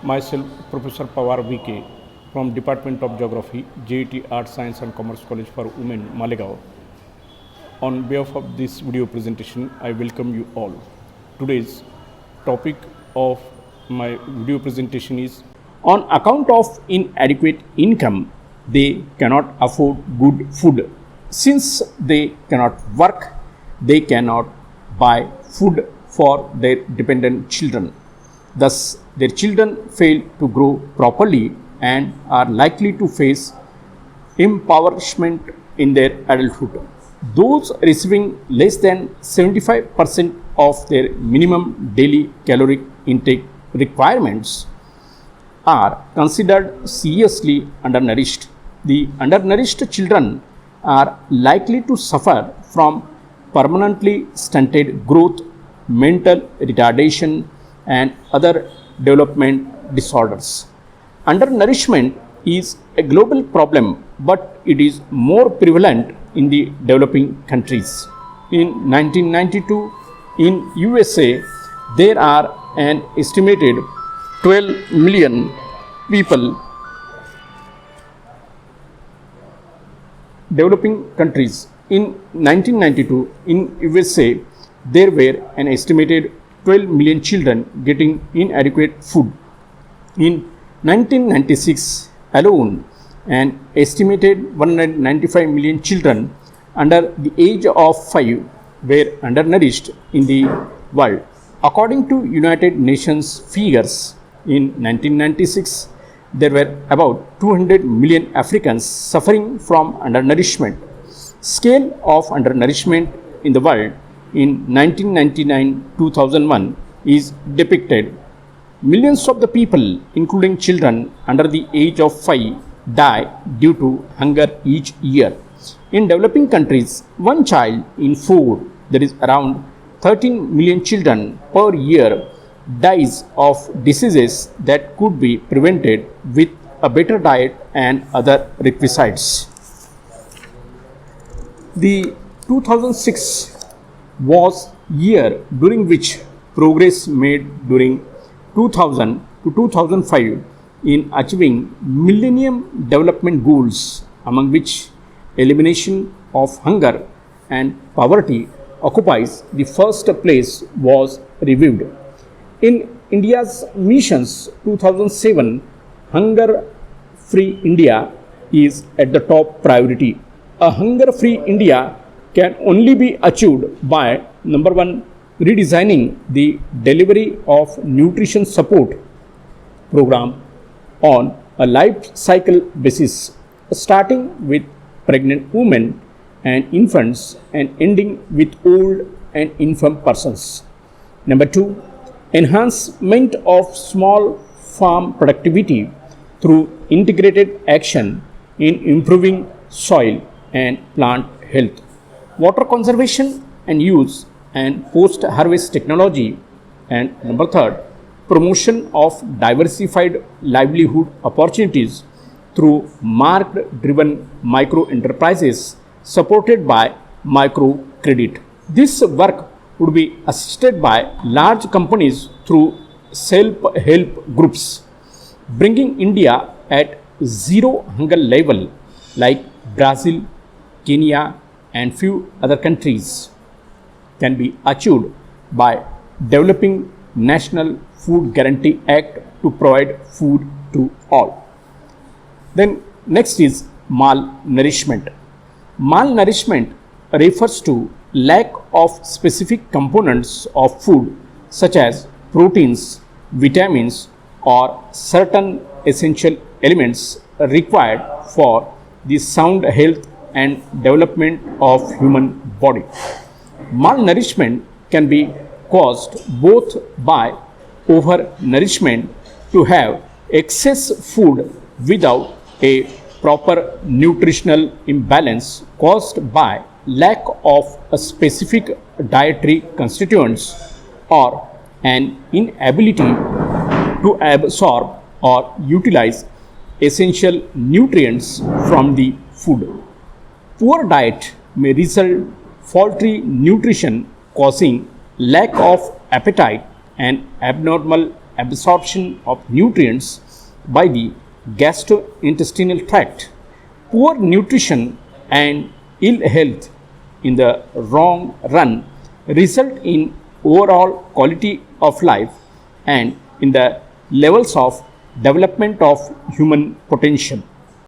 Myself, Professor Pawar VK from Department of Geography, J.A.T Art, Science and Commerce College for Women, Malegaon. On behalf of this video presentation, I welcome you all. Today's topic of my video presentation is on account of inadequate income, they cannot afford good food. Since they cannot work, they cannot buy food for their dependent children. Thus, their children fail to grow properly and are likely to face impoverishment in their adulthood. Those receiving less than 75% of their minimum daily caloric intake requirements are considered seriously undernourished. The undernourished children are likely to suffer from permanently stunted growth, mental retardation, and other development disorders. Undernourishment is a global problem, but it is more prevalent in the developing countries. In 1992, in USA, there are an estimated 12 million people. Developing countries. In 1992, in USA, there were an estimated 12 million children getting inadequate food. In 1996 alone, an estimated 195 million children under the age of 5 were undernourished in the world. According to United Nations figures, in 1996, there were about 200 million Africans suffering from undernourishment. Scale of undernourishment in the world in 1999-2001 is depicted. Millions of the people, including children under the age of 5, die due to hunger each year. In developing countries, one child in 4, that is around 13 million children per year, dies of diseases that could be prevented with a better diet and other requisites. The 2006 was year during which progress made during 2000 to 2005 in achieving Millennium Development Goals, among which elimination of hunger and poverty occupies the first place, was reviewed. In India's missions 2007, hunger-free India is at the top priority. A hunger-free India can only be achieved by number 1, redesigning the delivery of nutrition support program on a life cycle basis, starting with pregnant women and infants and ending with old and infirm persons. Number 2, enhancement of small farm productivity through integrated action in improving soil and plant health, water conservation and use and post-harvest technology. And number 3, promotion of diversified livelihood opportunities through market-driven micro-enterprises supported by microcredit. This work would be assisted by large companies through self-help groups, bringing India at zero hunger level like Brazil, Kenya and few other countries can be achieved by developing National Food Guarantee Act to provide food to all. Then next is malnourishment. Malnourishment refers to lack of specific components of food such as proteins, vitamins or certain essential elements required for the sound health and development of human body. Malnourishment can be caused both by overnourishment to have excess food without a proper nutritional imbalance caused by lack of a specific dietary constituents or an inability to absorb or utilize essential nutrients from the food. Poor diet may result faulty nutrition causing lack of appetite and abnormal absorption of nutrients by the gastrointestinal tract. Poor nutrition and ill health in the long run result in overall quality of life and in the levels of development of human potential.